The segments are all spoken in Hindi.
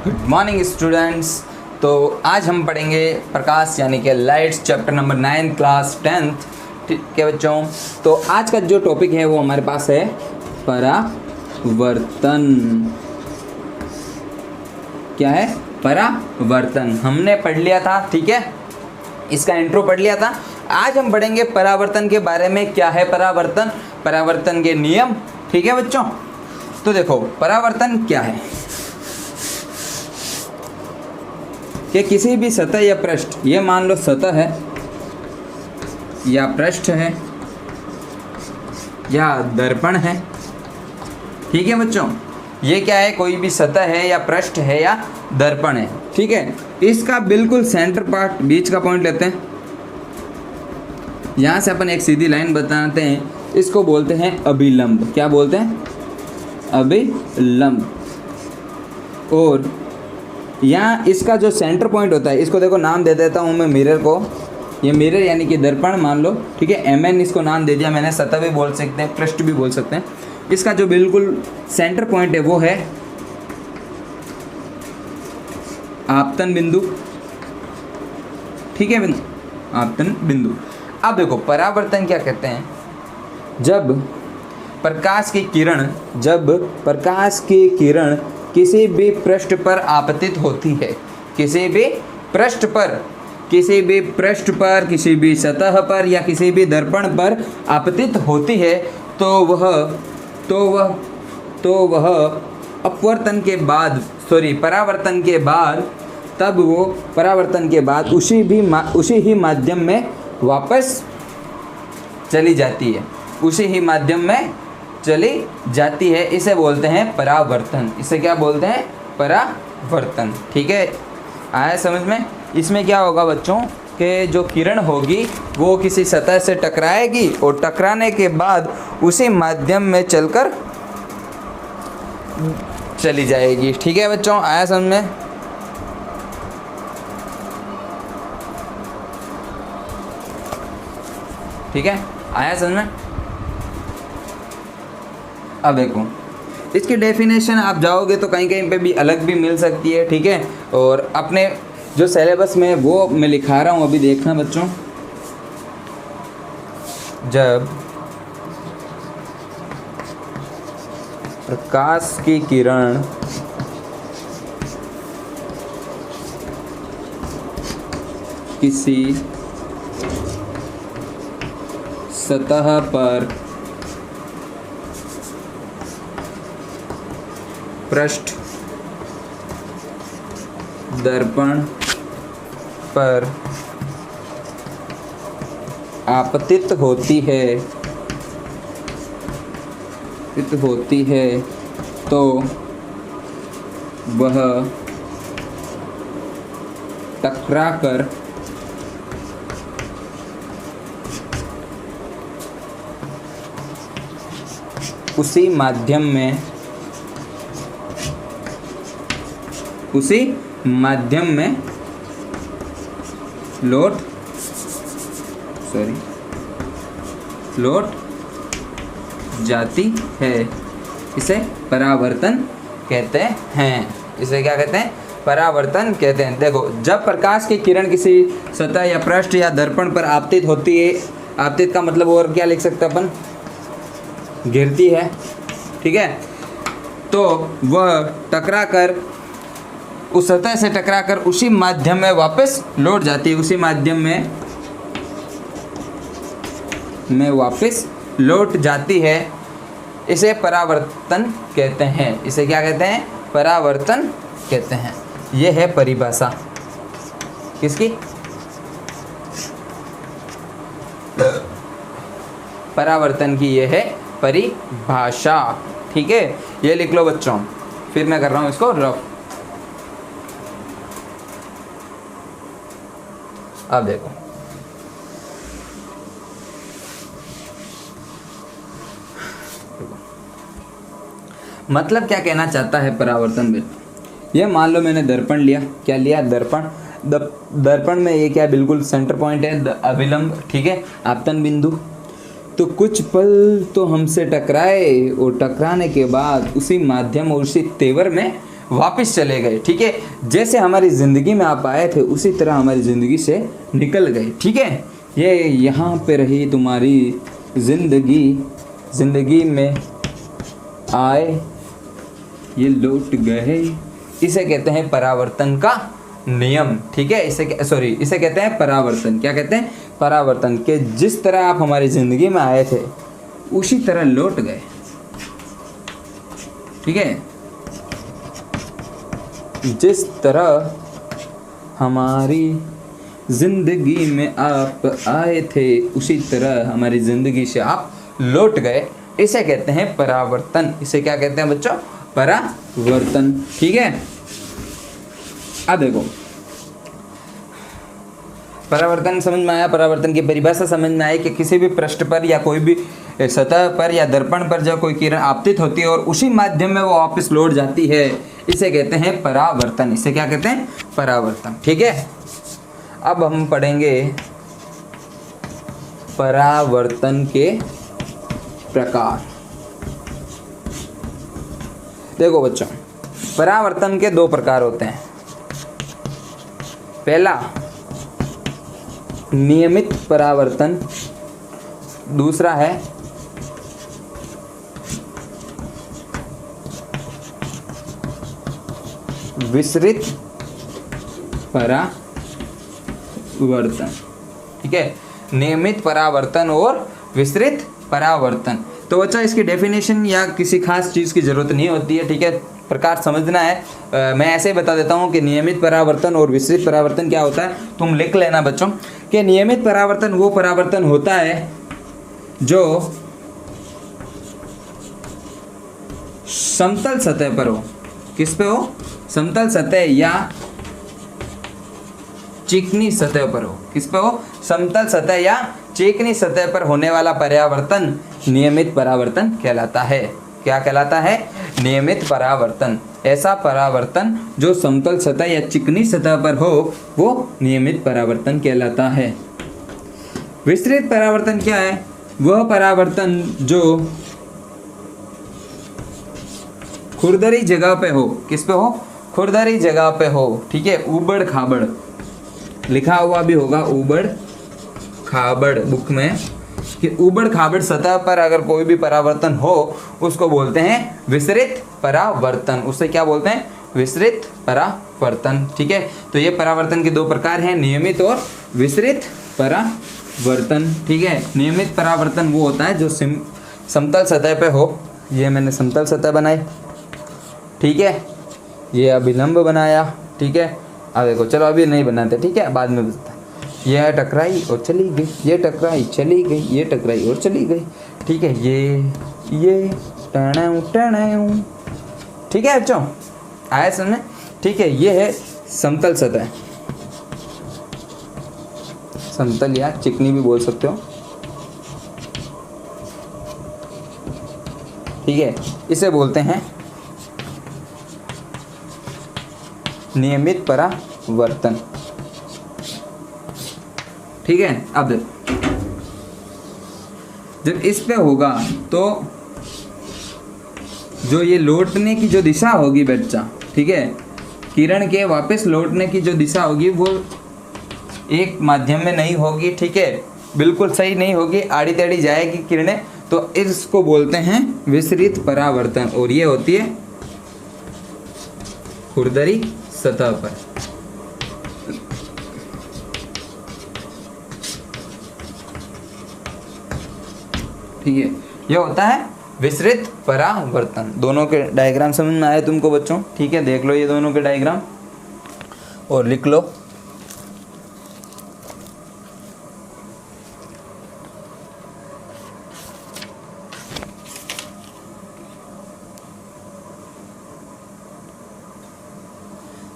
Good morning students. तो आज हम पढ़ेंगे प्रकाश यानी कि lights chapter number 9 class 10th। ठीक है बच्चों, तो आज का जो टॉपिक है वो हमारे पास है परावर्तन। क्या है? परावर्तन। हमने पढ़ लिया था, ठीक है, इसका इंट्रो पढ़ लिया था। आज हम पढ़ेंगे परावर्तन के बारे में। क्या है परावर्तन, परावर्तन के नियम। ठीक है बच्चों, तो देखो परावर्तन क्या है कि किसी भी सतह या पृष्ठ, ये मान लो सतह है या पृष्ठ है या दर्पण है। ठीक है बच्चों, ये क्या है? कोई भी सतह है या पृष्ठ है या दर्पण है। ठीक है, इसका बिल्कुल सेंटर पार्ट, बीच का पॉइंट लेते हैं। यहाँ से अपन एक सीधी लाइन बताते हैं, इसको बोलते हैं अभिलंब। क्या बोलते हैं? अभिलंब। और यहाँ इसका जो सेंटर पॉइंट होता है, इसको देखो नाम दे देता हूँ मैं मिरर को। ये मिरर यानी कि दर्पण मान लो, ठीक है, MN इसको नाम दे दिया मैंने। सतह भी बोल सकते हैं, पृष्ठ भी बोल सकते हैं। इसका जो बिल्कुल सेंटर पॉइंट है वो है आपतन बिंदु। ठीक है बिंदु, आपतन बिंदु। अब देखो परावर्तन क्या कहते हैं? जब प्रकाश की किरण किसी भी पृष्ठ पर आपतित होती है, किसी भी पृष्ठ पर, किसी भी सतह पर या किसी भी दर्पण पर आपतित होती है, तो वह अपवर्तन के बाद, परावर्तन के बाद, तब वो परावर्तन के बाद उसी ही माध्यम में वापस चली जाती है, उसी ही माध्यम में चली जाती है। इसे बोलते हैं परावर्तन। इसे क्या बोलते हैं? परावर्तन। ठीक है, आया समझ में? इसमें क्या होगा बच्चों कि जो किरण होगी वो किसी सतह से टकराएगी और टकराने के बाद उसी माध्यम में चलकर चली जाएगी। ठीक है बच्चों, आया समझ में? ठीक है, आया समझ में? अब देखो इसकी डेफिनेशन आप जाओगे तो कहीं कहीं पे भी अलग भी मिल सकती है। ठीक है, और अपने जो सिलेबस में वो मैं लिखा रहा हूँ, अभी देखना बच्चों। जब प्रकाश की किरण किसी सतह पर, पृष्ठ, दर्पण पर आपतित होती है, तो वह टकराकर उसी माध्यम में लौट जाती है। इसे परावर्तन कहते हैं। इसे क्या कहते हैं? परावर्तन कहते हैं। देखो, जब प्रकाश की किरण किसी सतह या पृष्ठ या दर्पण पर आपतित होती है, आपतित का मतलब और क्या लिख सकते हैं अपन? गिरती है। ठीक है, तो वह टकराकर, उस सतह से टकराकर उसी माध्यम में वापस लौट जाती है, उसी माध्यम में वापस लौट जाती है। इसे परावर्तन कहते हैं। इसे क्या कहते हैं? परावर्तन कहते हैं। यह है परिभाषा किसकी? परावर्तन की यह है परिभाषा। ठीक है, ये लिख लो बच्चों, फिर मैं कर रहा हूँ इसको रफ। अब देखो, मतलब क्या कहना चाहता है परावर्तन में? ये मान लो मैंने दर्पण लिया। क्या लिया? दर्पण। दर्पण में ये क्या बिल्कुल सेंटर पॉइंट है, अभिलंब। ठीक है, आपतन बिंदु। तो कुछ पल तो हमसे टकराए और टकराने के बाद उसी माध्यम और उसी तेवर में वापस चले गए। ठीक है, जैसे हमारी ज़िंदगी में आप आए थे उसी तरह हमारी ज़िंदगी से निकल गए। ठीक है, ये यहाँ पे रही तुम्हारी ज़िंदगी में आए ये लौट गए, इसे कहते हैं परावर्तन का नियम। ठीक है, इसे कहते हैं परावर्तन। क्या कहते हैं? परावर्तन के जिस तरह आप हमारी ज़िंदगी में आए थे उसी तरह लौट गए। ठीक है, जिस तरह हमारी ज़िंदगी में आप आए थे उसी तरह हमारी ज़िंदगी से आप लौट गए, इसे कहते हैं परावर्तन। इसे क्या कहते हैं बच्चों? परावर्तन। ठीक है, अब देखो परावर्तन समझ में आया। परावर्तन की परिभाषा समझ में आई कि किसी भी पृष्ठ पर या कोई भी सतह पर या दर्पण पर जब कोई किरण आपतित होती है और उसी माध्यम में वो वापस लौट जाती है, इसे कहते हैं परावर्तन। इसे क्या कहते हैं? परावर्तन। ठीक है, अब हम पढ़ेंगे परावर्तन के प्रकार। देखो बच्चों, परावर्तन के दो प्रकार होते हैं। पहला नियमित परावर्तन, दूसरा है विसरित परावर्तन। ठीक है, नियमित परावर्तन और विसरित परावर्तन। तो बच्चा इसकी डेफिनेशन या किसी खास चीज़ की ज़रूरत नहीं होती है। ठीक है, प्रकार समझना है। मैं ऐसे ही बता देता हूँ कि नियमित परावर्तन और विसरित परावर्तन क्या होता है, तुम लिख लेना बच्चों। कि नियमित परावर्तन वो परावर्तन होता है जो समतल सतह पर हो। किस पे हो? समतल सतह या चिकनी सतह पर हो। किस पे हो? समतल सतह या चिकनी सतह पर होने वाला परावर्तन नियमित परावर्तन कहलाता है। क्या कहलाता है? नियमित परावर्तन। ऐसा परावर्तन जो समतल सतह या चिकनी सतह पर हो वो नियमित परावर्तन कहलाता है। विसरित परावर्तन क्या है? वह परावर्तन जो खुरदरी जगह पे हो। किस पे हो? खुरदरी जगह पे हो। ठीक है, ऊबड़ खाबड़ लिखा हुआ भी होगा, ऊबड़ खाबड़ बुक में, कि ऊबड़ खाबड़ सतह पर अगर कोई भी परावर्तन हो उसको बोलते हैं विसरित परावर्तन। उससे क्या बोलते हैं? विसरित परावर्तन। ठीक है, तो ये परावर्तन के दो प्रकार हैं, नियमित और विसरित परावर्तन। ठीक है, नियमित परावर्तन वो होता है जो समतल सतह पे हो। ये मैंने समतल सतह बनाई। ठीक है, ये अभिलंब बनाया। ठीक है, अब देखो, चलो अभी नहीं बनाते। ठीक है, बाद में बताते। ये टकराई और चली गई, ये टकराई चली गई, ये टकराई और चली गई। ठीक है, ये टणाऊ। ठीक है बच्चों, आया समझ में? ठीक है, ये है समतल सतह, समतल या चिकनी भी बोल सकते हो। ठीक है, इसे बोलते हैं नियमित परावर्तन। ठीक है, अब जब इस पे होगा तो जो ये लौटने की जो दिशा होगी बच्चा, ठीक है, किरण के वापस लौटने की जो दिशा होगी वो एक माध्यम में नहीं होगी। ठीक है, बिल्कुल सही नहीं होगी, आड़ी टेढ़ी जाएगी किरणें, तो इसको बोलते हैं विसरित परावर्तन। और ये होती है खुरदरी सतह पर। ठीक है, ये होता है विसरित परावर्तन। दोनों के डायग्राम समझ में आए तुमको बच्चों? ठीक है, देख लो ये दोनों के डायग्राम और लिख लो।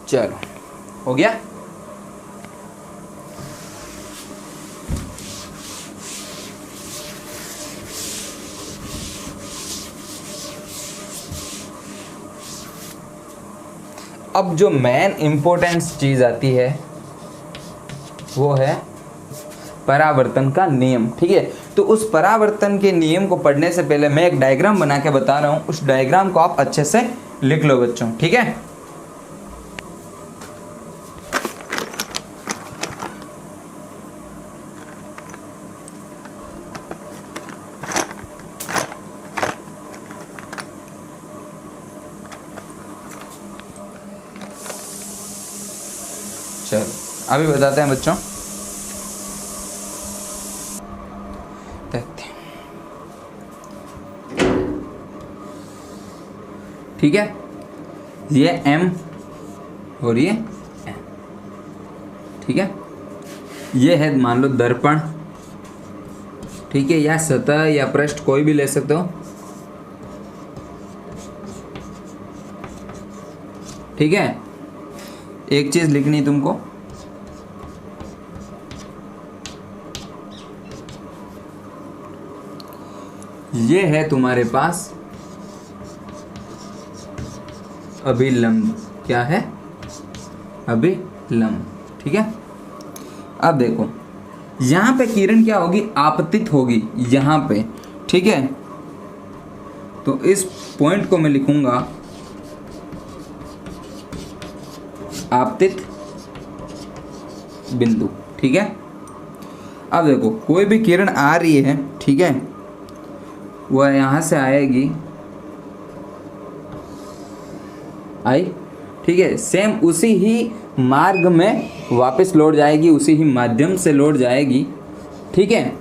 चलो, हो गया? अब जो मेन इम्पोर्टेंस चीज़ आती है वो है परावर्तन का नियम। ठीक है, तो उस परावर्तन के नियम को पढ़ने से पहले मैं एक डायग्राम बना के बता रहा हूँ, उस डायग्राम को आप अच्छे से लिख लो बच्चों। ठीक है, चलो अभी बताते हैं बच्चों, देखते हैं। ठीक है, ये M और ये N, ठीक है। ये है मान लो दर्पण, ठीक है, या सतह या पृष्ठ, कोई भी ले सकते हो, ठीक है। एक चीज लिखनी तुमको, ये है तुम्हारे पास अभिलंब, क्या है, अभिलंब, ठीक है। अब देखो यहाँ पे किरण क्या होगी, आपतित होगी यहाँ पे, ठीक है। तो इस पॉइंट को मैं लिखूंगा आपतित बिंदु, ठीक है। अब देखो कोई भी किरण आ रही है, ठीक है, वह यहाँ से आएगी, आई, ठीक है, सेम उसी ही मार्ग में वापस लौट जाएगी, उसी ही माध्यम से लौट जाएगी, ठीक है।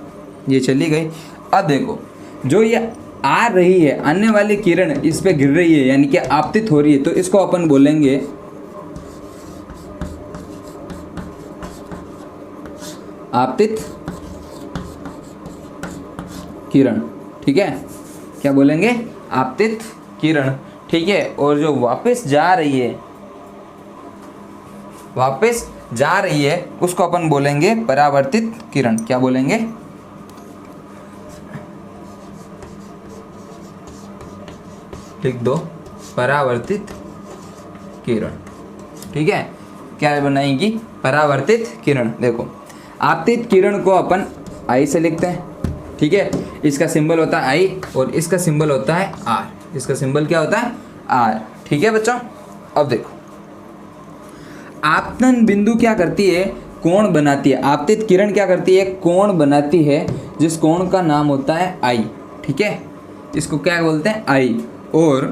ये चली गई। अब देखो जो ये आ रही है, आने वाली किरण इस पे गिर रही है, यानी कि आपतित हो रही है, तो इसको अपन बोलेंगे आपतित किरण, ठीक है। क्या बोलेंगे, आपतित किरण, ठीक है। और जो वापस जा रही है उसको अपन बोलेंगे परावर्तित किरण, क्या बोलेंगे, लिख दो परावर्तित किरण, ठीक है। क्या बनाएगी, परावर्तित किरण। देखो आपतित किरण को अपन आई से लिखते हैं, ठीक है। इसका सिंबल होता है आई और इसका सिंबल होता है आर, इसका सिंबल क्या होता है, आर, ठीक है बच्चों। अब देखो आपतन बिंदु क्या करती है, कोण बनाती है। आपतित किरण क्या करती है, कोण बनाती है, जिस कोण का नाम होता है आई, ठीक है। इसको क्या बोलते हैं, आई। और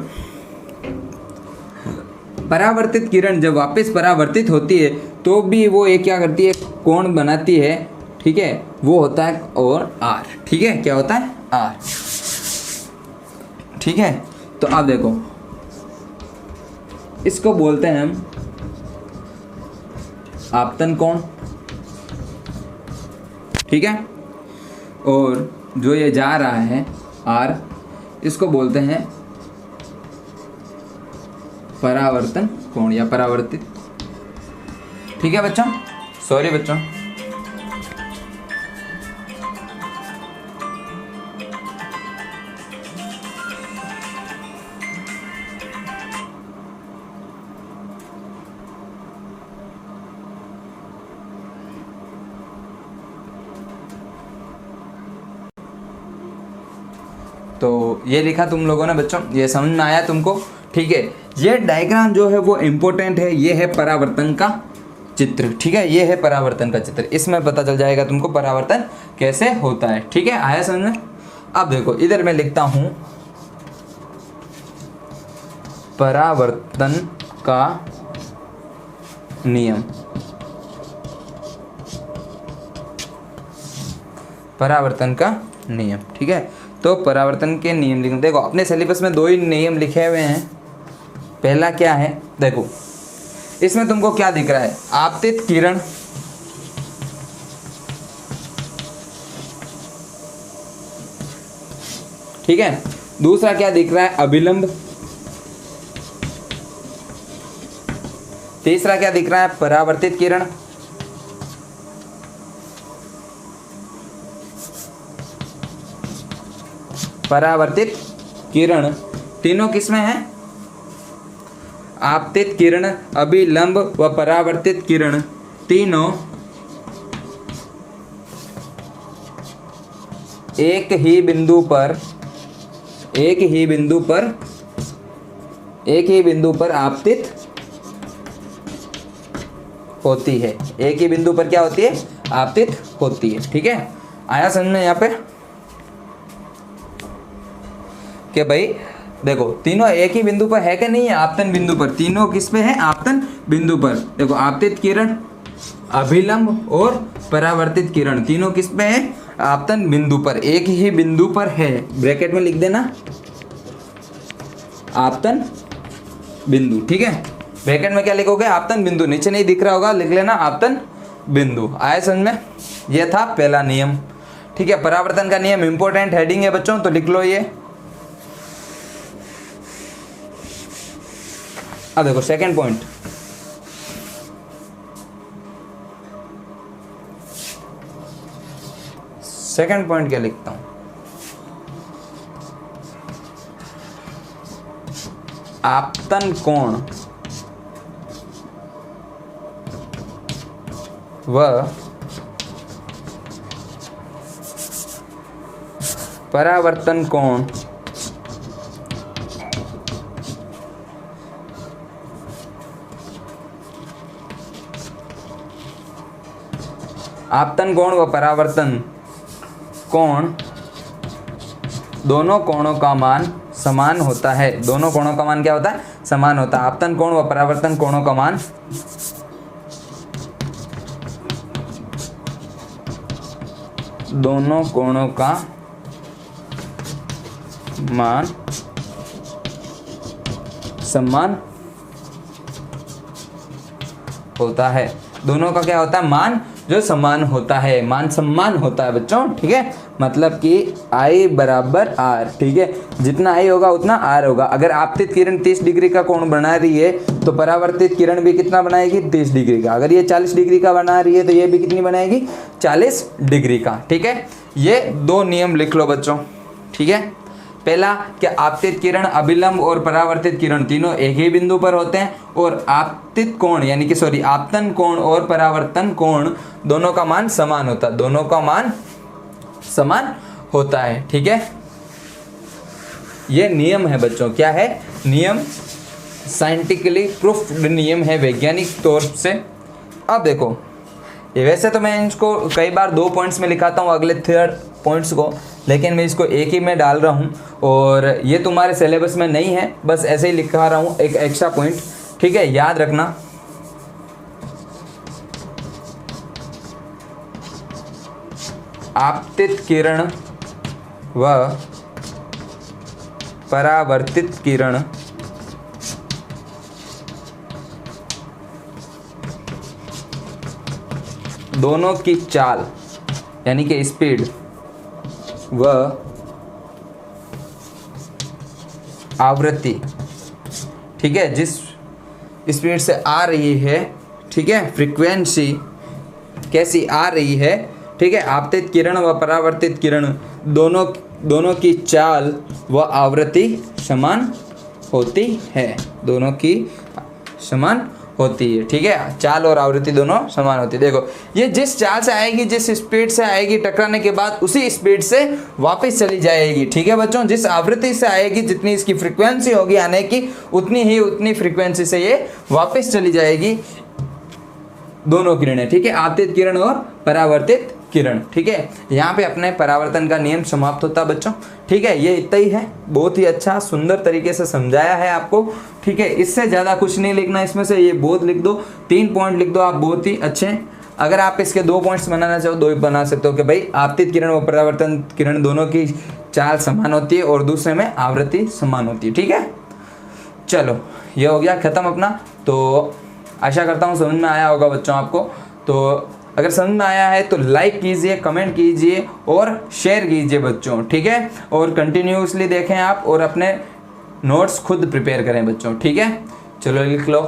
परावर्तित किरण जब वापस परावर्तित होती है तो भी वो एक क्या करती है, कोण बनाती है, ठीक है, वो होता है और आर, ठीक है। क्या होता है, आर, ठीक है। तो अब देखो इसको बोलते हैं हम आपतन कोण, ठीक है। और जो ये जा रहा है आर, इसको बोलते हैं परावर्तन कोण या परावर्तित, ठीक है बच्चों। सॉरी बच्चों, तो ये लिखा तुम लोगों ने बच्चों, ये समझ में आया तुमको, ठीक है। ये डायग्राम जो है वो इम्पोर्टेंट है, ये है परावर्तन का चित्र, ठीक है। ये है परावर्तन का चित्र, इसमें पता चल जाएगा तुमको परावर्तन कैसे होता है, ठीक है। आया समझ में। अब देखो इधर मैं लिखता हूं परावर्तन का नियम, परावर्तन का नियम, ठीक है। तो परावर्तन के नियम लिखो। देखो अपने सिलेबस में 2 ही नियम लिखे हुए हैं। पहला क्या है, देखो इसमें तुमको क्या दिख रहा है, आपतित किरण, ठीक है। दूसरा क्या दिख रहा है, अभिलंब। तीसरा क्या दिख रहा है, परावर्तित किरण। परावर्तित किरण तीनों किसमें है, आपतित किरण, अभिलंब व परावर्तित किरण तीनों एक ही बिंदु पर आपतित होती है। एक ही बिंदु पर क्या होती है, आपतित होती है, ठीक है। आया समझ में यहाँ पे कि भाई देखो तीनों एक ही बिंदु पर है कि नहीं है, आपतन बिंदु पर, तीनों किस पे है, आपतन बिंदु पर। देखो आपतित किरण, अभिलंब और परावर्तित किरण तीनों किस पे है? आपतन बिंदु पर, एक ही बिंदु पर है। ब्रैकेट में लिख देना आपतन बिंदु, ठीक है। ब्रैकेट में क्या लिखोगे? आपतन बिंदु, नीचे नहीं दिख रहा होगा, लिख लेना आपतन बिंदु। आया समझ में? यह था पहला नियम, ठीक है। परावर्तन का नियम इंपॉर्टेंट हेडिंग है बच्चों, तो लिख लो ये। अब देखो सेकंड पॉइंट, सेकंड पॉइंट क्या लिखता हूं? आपतन कोण व परावर्तन कोण आपतन कोण व परावर्तन कोण दोनों कोणों का मान समान होता है। दोनों कोणों का मान क्या होता है? समान होता है। आपतन कोण व परावर्तन कोणों का मान दोनों कोणों का मान समान होता है। दोनों का क्या होता है? मान जो समान होता है, मान सम्मान होता है बच्चों, ठीक है। मतलब कि I बराबर R, ठीक है। जितना I होगा उतना R होगा। अगर आपतित किरण 30 डिग्री का कोण बना रही है तो परावर्तित किरण भी कितना बनाएगी? 30 डिग्री का। अगर ये 40 डिग्री का बना रही है तो ये भी कितनी बनाएगी? 40 डिग्री का, ठीक है। ये दो नियम लिख लो बच्चों, ठीक है। पहला कि आपतित किरण, अभिलंब और परावर्तित किरण तीनों एक ही बिंदु पर होते हैं, और आपतित कोण यानी कि सॉरी आपतन कोण और परावर्तन कोण दोनों का मान समान होता है। दोनों का मान समान होता है, ठीक है। ये नियम है बच्चों, क्या है? नियम, साइंटिफिकली प्रूफ्ड नियम है वैज्ञानिक तौर से। अब देखो, ये वैसे तो मैं इसको कई बार 2 पॉइंट्स में लिखाता हूँ अगले 3 पॉइंट्स को, लेकिन मैं इसको एक ही में डाल रहा हूँ, और ये तुम्हारे सिलेबस में नहीं है, बस ऐसे ही लिखा रहा हूँ एक एक्स्ट्रा पॉइंट, ठीक है। याद रखना। आपतित किरण व परावर्तित किरण दोनों की चाल यानी कि स्पीड व आवृत्ति, ठीक है, जिस स्पीड से आ रही है, ठीक है, फ्रीक्वेंसी कैसी आ रही है, ठीक है। आपतित किरण व परावर्तित किरण दोनों की चाल व आवृत्ति समान होती है। दोनों की समान होती है, ठीक है। चाल और आवृत्ति दोनों समान होती है। देखो, ये जिस चाल से आएगी, जिस स्पीड से आएगी, टकराने के बाद उसी स्पीड से वापस चली जाएगी, ठीक है बच्चों। जिस आवृत्ति से आएगी, जितनी इसकी फ्रीक्वेंसी होगी आने की, उतनी फ्रीक्वेंसी से ये वापस चली जाएगी। दोनों किरणें, ठीक है, आपतित किरण और परावर्तित किरण, ठीक है। यहाँ पे अपने परावर्तन का नियम समाप्त होता है बच्चों, ठीक है। ये इतना ही है, बहुत ही अच्छा सुंदर तरीके से समझाया है आपको, ठीक है। इससे ज़्यादा कुछ नहीं लिखना इसमें से, ये बहुत लिख दो, 3 पॉइंट लिख दो आप, बहुत ही अच्छे। अगर आप इसके 2 पॉइंट्स बनाना चाहो 2 ही बना सकते हो कि भाई आपतित किरण और परावर्तन किरण दोनों की चाल समान होती है और दूसरे में आवृत्ति समान होती है, ठीक है। चलो, ये हो गया ख़त्म अपना। तो आशा करता हूँ समझ में आया होगा बच्चों आपको। तो अगर समझ में आया है तो लाइक कीजिए, कमेंट कीजिए और शेयर कीजिए बच्चों, ठीक है। और कंटिन्यूसली देखें आप और अपने नोट्स खुद प्रिपेयर करें बच्चों, ठीक है। चलो लिख लो।